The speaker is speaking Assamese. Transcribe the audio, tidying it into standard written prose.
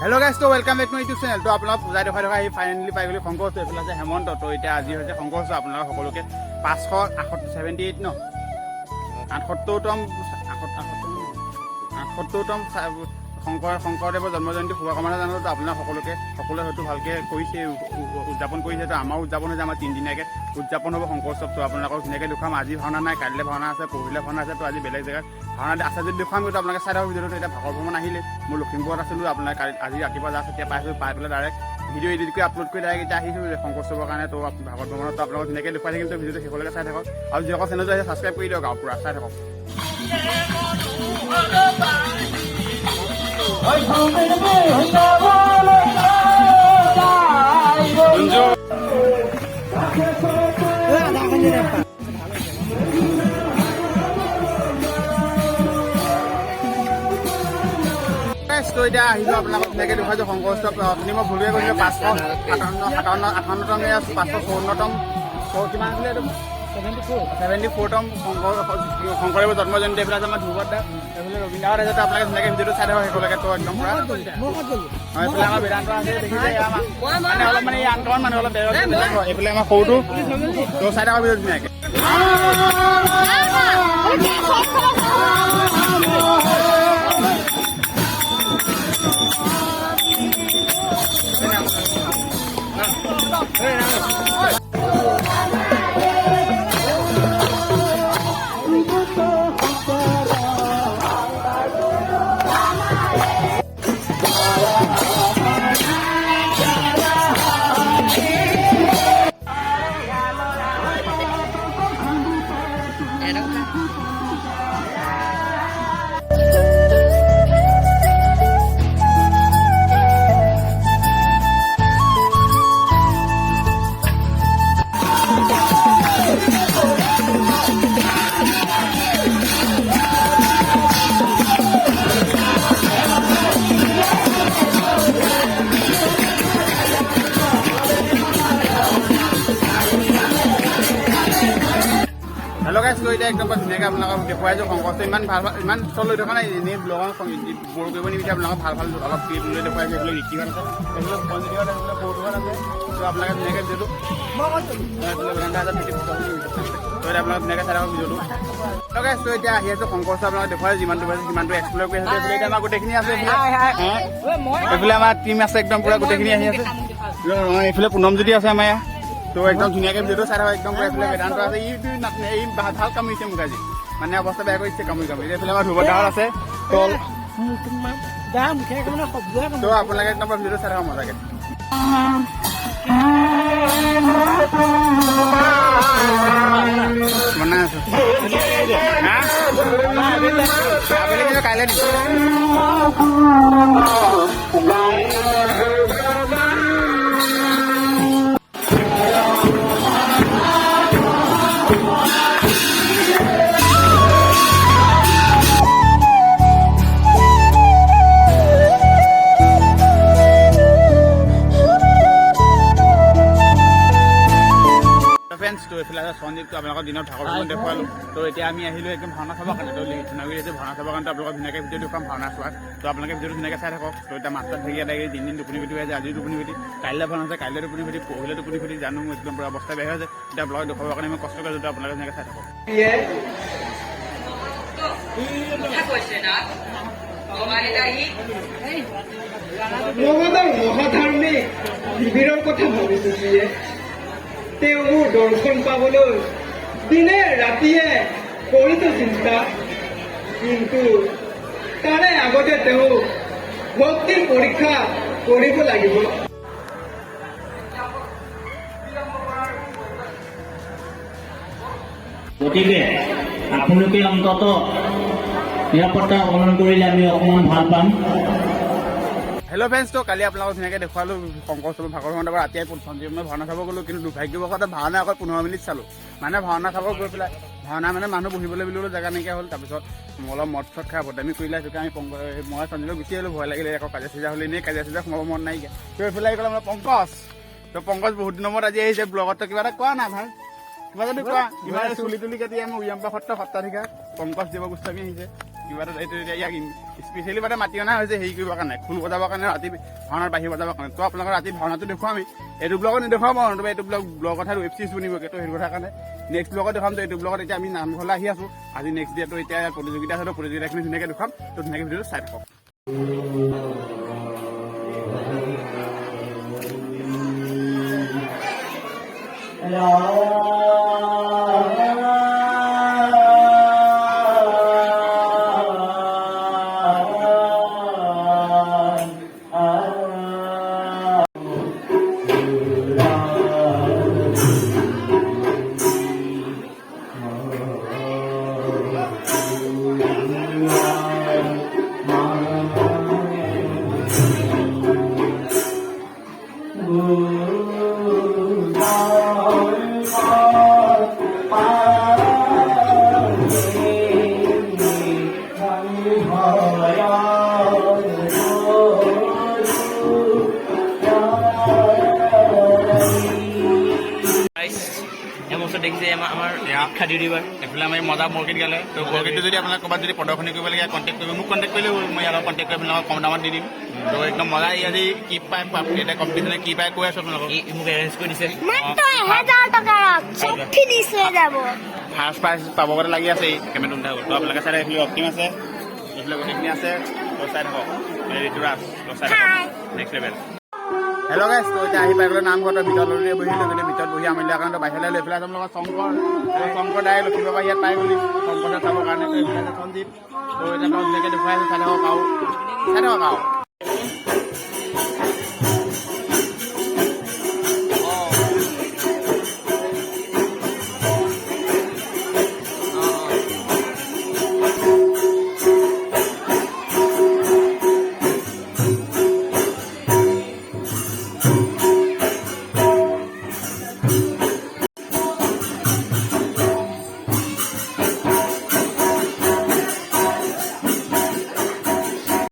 হেল্ল' গাইজ, তো welcome back to YouTube channel. তো আপোনালোক পূজাই দেখাই আহি ফাইনেলি পাই গ'লো শংকৰ উৎসৱ। এইফালে আছে হেমন্ত। তো এতিয়া আজি হৈছে শংকৰ উৎসৱ। আপোনালোক সকলোকে 578 ন 78তম শংকৰদেৱৰ জন্মজয়ন্তী শুভকামনা জনালোঁ। তো আপোনাক সকলোৱে হয়তো ভালকৈ কৰিছে, উদযাপন কৰিছে। তো আমাৰ উদযাপন হৈছে, আমাৰ 3 দিনীয়াকৈ উদযাপন হ'ব শংকৰ উৎসৱ। তো আপোনালোকক ধুনীয়াকৈ দেখুৱাম। আজি ভাওনা নাই, কাইলৈ ভাওনা আছে, পৰহিলৈ ভাওনা আছে। তো আজি বেলেগ জেগাত ভাওনা আছে যদি দেখুৱাম। কিন্তু আপোনালোকে চাই থাকক ভিডিঅ'টো। এতিয়া ভাগৰ ভ্ৰমণ আহিলে, মই লখিমপুৰত আছিলোঁ। আপোনাৰ আজি ৰাতিপুৱা যাওঁ এতিয়া পাই পেলাই ডাইৰেক্ট ভিডিঅ' এডিট কৰি আপলোড কৰি ডাইৰেক্ট এতিয়া আহিছোঁ শংকৰ উৎসৱৰ কাৰণে। তো ভাগৰ ভ্ৰমণত তো আপোনালোকক ধুনীয়াকৈ দেখুৱাই থাকিম। তো ভিডিঅ'টো শেষলৈকে চাই থাকক আৰু যিসকল চেনেলটো আছে ছাবস্ক্ৰাইব কৰি দিয়ক আৰু পুৰা চাই থাকক। তো এতিয়া আহিলোঁ আপোনালোকক ধুনীয়াকৈ দেখুৱাইছোঁ শংকৰ উৎসৱ। আপুনি মই ভুলকৈ কৈছিলোঁ 558তম 554তম কিমান আছিলে এইটো 74তম শংকৰদেৱৰ জন্মজয়ন্তী। এইফালে আমাৰ ধ্ৰুৱত দা, এইফালে ৰবীন্দ্ৰনাথ আছে। তো আপোনালোকে ধুনীয়াকৈ ভিডিঅ'টো চাই থাকক শেষলৈকে। তো একদম পুৰা এইফালে আমাৰ বেদান্ত আছে, দেখিছে মানে অলপ মানে এই আন্তমান মানুহ অলপ বেলেগ হয়। এইফালে আমাৰ সৰুটো। তো চাই থাকক ভিডিঅ'টো ধুনীয়াকৈ। হেল্ল' গাইজ, তো এতিয়া একদম ধুনীয়াকৈ আপোনালোকক দেখুৱাইছোঁ শংকৰ উৎসৱ। ইমান ষ্টল লৈ থকা নাই, এনেই ব্লগৰ বৰ কৰিব নিবিচাৰে। আপোনালোকক ভাল অলপ ক্লিপ লৈ দেখুৱাইছোঁ। এইফালে ঋষিহঁত আছে, এইফালে পঞ্জিহঁত আছে, কৌতুহঁত আছে। তো আপোনালোকে ধুনীয়াকৈ ভিডিঅ'টো তো এতিয়া আপোনালোকে ধুনীয়াকৈ চাই থাকক ভিডিঅ'টো। হেল্ল' গাইজ, তো এতিয়া আহি আছোঁ শংকৰ উৎসৱ। আপোনালোকে দেখুৱাইছোঁ যিমানটো পাইছোঁ সিমানটো এক্সপ্ল'ৰ কৰি আছে। এইফালে এতিয়া আমাৰ গোটেইখিনি আছে। এইফালে আমাৰ টিম আছে, একদম পুৰা গোটেইখিনি আহি আছে। এইফালে পুনমজ্যোতি আছে আমাৰ ইয়াত। তো একদম ধুনীয়াকৈ ভিডিঅ'টো চাই থাকক একদম। এইফালে বেদান্ত আছে, এই ভাল কামুৰিছে মোক আজি, মানে অৱস্থা বেয়া কৰিছে কামুৰি। এইফালে আমাৰ ধ্ৰুৱদাহত আছে। তো আপোনালোকে একদম ভিডিঅ'টো চাই থাকক মজাকৈ। বনাই আছো কাইলৈ দিম। তো এইফালে আছে সঞ্জীৱটো আপোনালোকৰ দিনত ভাগৰ ভ্ৰমণ দেখুৱালোঁ। তো এতিয়া আমি আহিলোঁ একদম ভাওনা চাবৰ কাৰণে। তো ধুনীয়াকৈ আছে ভাওনা চাবৰ কাৰণে। আপোনালোকক ধুনীয়াকৈ ভিডিঅ' দেখুৱাম ভাওনা চোৱাৰ। তো আপোনালোকে ভিডিঅ'টো ধুনীয়াকৈ চাই থাকক। তো এতিয়া মাষ্টাৰ থাকি এটা 3 দিন টোপনি খতি হৈ আছে। আজিও টোপনি খতি, কাইলৈ ভাওনা আছে, কাইলৈ টোপনি খতি, পৰহিলৈ টোপনি খতি। জানো একদম পুৰা অৱস্থা বেয়া হৈ আছে। এতিয়া ব্লগ দেখুৱাবৰ কাৰণে মই কষ্ট কৰিছোঁ। তো আপোনালোকে ধুনীয়াকৈ চাই থাকক। মহাধাৰ্মিক শিবিৰৰ কথা ভাবিছোঁ যিয়ে তেওঁৰ দৰ্শন পাবলৈ দিনে ৰাতিয়ে কৰিছোঁ চিন্তা, কিন্তু তাৰে আগতে তেওঁ ভক্তিৰ পৰীক্ষা কৰিব লাগিব। গতিকে আপোনালোকে অন্তত নিৰাপত্তা অৱলম্বন কৰিলে আমি অকণমান ভাল পাম। হেল্ল' ফ্ৰেণ্ডছ, তো কালি আপোনালোকক ধুনীয়াকৈ দেখুৱালোঁ শংকৰ উৎসৱৰ ভাগৰ ভ্ৰমণ। ৰাতিয়ে সঞ্জীৱ মই ভাওনা চাব গ'লোঁ, কিন্তু দুৰ্ভাগ্যবশতঃ ভাওনা অকল 15 মিনিট চালোঁ। মানে ভাওনা চাব গৈ পেলাই ভাওনা মানে মানুহ বহিবলৈ বুলিবলৈ জেগা নাইকিয়া হ'ল। তাৰপিছত অলপ মদ চদ খাই বদামি কৰিলে। সেইটোকে আমি মই সঞ্জীৱক গুচি আহিলোঁ। ভয় লাগিলে আকৌ কাজিয়া চাজিয়া হ'লে, এনেই কাজিয়া চাজিয়া সোমাব মন নাইকিয়া। তো এইফালে আহি গ'ল আমাৰ পংকজ। তো পংকজ বহুত দিনৰ মূৰত আজি আহিছে ব্লগত। কিবা এটা কোৱা না ভাল, কিবা যদি কোৱা। ইমান চুলি তুলি কাটি আমাৰ উয়াম্পা সত্ৰাধিকাৰ পংকজ দেৱ গোস্বামী আহিছে। কিবা এটা এইটো এতিয়া ইয়াক স্পেচিয়েলি মানে মাতি অনা হৈছে হেৰি কৰিবৰ কাৰণে খোল বজাবৰ কাৰণে ৰাতি ভাওনাৰ বাহিৰ বজাবৰ কাৰণে তো আপোনালোকৰ ৰাতি ভাওনাটো দেখুৱাম আমি এইটো ব্লগত নেদেখুৱাম আৰু নতুবা এইটো ব্লগ কথা ৱেব চিৰিজ বনিবগৈ তো সেইটো কথাৰ কাৰণে নেক্সট ব্লগত দেখাম তো এইটো ব্লগত এতিয়া আমি নামঘৰলৈ আহি আছোঁ আজি নেক্সট ডেটো এতিয়া প্ৰতিযোগিতা আছে তো প্ৰতিযোগিতাখিনি ধুনীয়াকৈ দেখুৱাম তো ধুনীয়াকৈ ভিডিঅ'টো চাই থাকক এবছৰ দেখিছে আমাৰ খাদী দিবাৰ এইফালে আমি মজা বৰগীত গালে তো বৰগীতটো যদি আপোনাক ক'ৰবাত যদি প্ৰদৰ্শনী কৰিব লাগে কণ্টেক্ট কৰিব মোক কণ্টেক্ট কৰিলে হ'ল মই ইয়াৰ কণ্টেক্ট কৰি আপোনালোকক কম দামত দি দিম তো একদম মজা আজি কি পায় এতিয়া কম্পিটিশ্যনে কি পায় কৈ আছোঁ আপোনালোকক মোক এৰেঞ্জ কৰি দিছে মাত্ৰ 1000 টকাৰ চব ফিনিছ হৈ যাব ফাৰ্ষ্ট প্ৰাইজ পাবগতে লাগি আছে এই কেমেৰাটো উঠাই গ'ল তো আপোনালোকে চাই এইফালে অপটিম আছে এইফালে গোটেইখিনি আছে তো চাই থাকক ঋতুৰাজ তো চাই থাকক নেক্সট লেভেল হেল্ল' গাইছ তো এতিয়া আহি পাই গ'লে নামঘৰতে ভিতৰত বহিলোঁ কিন্তু ভিতৰত বহি আমনি লগা কাৰণে বাহিৰলৈ লৈ পেলাই আপোনালোকৰ শংকৰ দাই লখিমপুৰৰ পৰা ইয়াত পাই গ'লি শংকৰদাক চাবৰ কাৰণে তো এইফালে সঞ্জীৱ তো এতিয়া ধুনীয়াকৈ দেখুৱাই চাই থাকক আৰু